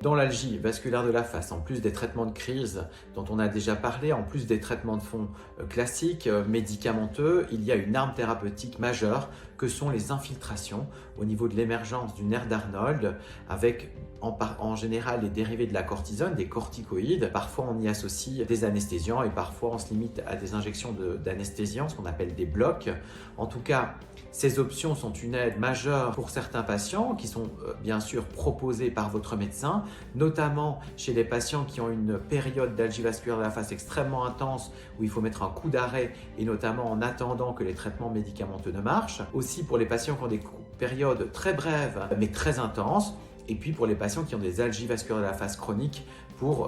Dans l'algie vasculaire de la face, en plus des traitements de crise dont on a déjà parlé, en plus des traitements de fond classiques, médicamenteux, il y a une arme thérapeutique majeure que sont les infiltrations au niveau de l'émergence du nerf d'Arnold avec en général les dérivés de la cortisone, des corticoïdes. Parfois on y associe des anesthésiants et parfois on se limite à des injections d'anesthésiants, ce qu'on appelle des blocs. En tout cas, ces options sont une aide majeure pour certains patients qui sont bien sûr proposées par votre médecin, notamment chez les patients qui ont une période d'algie vasculaire de la face extrêmement intense où il faut mettre un coup d'arrêt et notamment en attendant que les traitements médicamenteux ne marchent. Aussi pour les patients qui ont des périodes très brèves mais très intenses. Et puis pour les patients qui ont des algies vasculaires de la face chroniques pour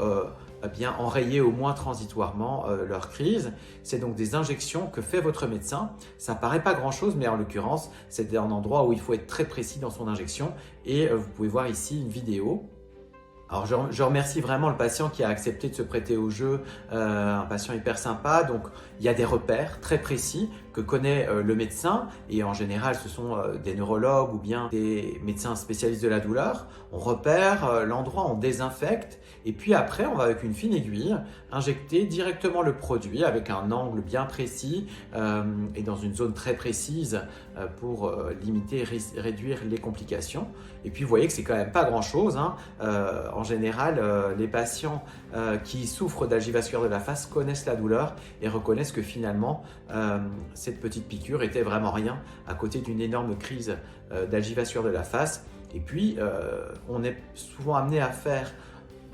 bien enrayer au moins transitoirement leur crise. C'est donc des injections que fait votre médecin. Ça paraît pas grand chose, mais en l'occurrence, c'est un endroit où il faut être très précis dans son injection. Et vous pouvez voir ici une vidéo. Alors je remercie vraiment le patient qui a accepté de se prêter au jeu, un patient hyper sympa. Donc il y a des repères très précis que connaît le médecin et en général ce sont des neurologues ou bien des médecins spécialistes de la douleur. On repère l'endroit, on désinfecte et puis après on va avec une fine aiguille injecter directement le produit avec un angle bien précis et dans une zone très précise pour limiter et réduire les complications. Et puis vous voyez que c'est quand même pas grand chose, hein. En général, les patients qui souffrent d'algie vasculaire de la face connaissent la douleur et reconnaissent que finalement, cette petite piqûre était vraiment rien à côté d'une énorme crise d'algie vasculaire de la face. Et puis, on est souvent amené à faire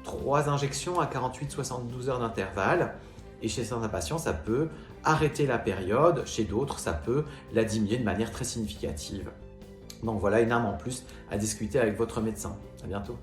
3 injections à 48-72 heures d'intervalle. Et chez certains patients, ça peut arrêter la période. Chez d'autres, ça peut la diminuer de manière très significative. Donc voilà une arme en plus à discuter avec votre médecin. À bientôt.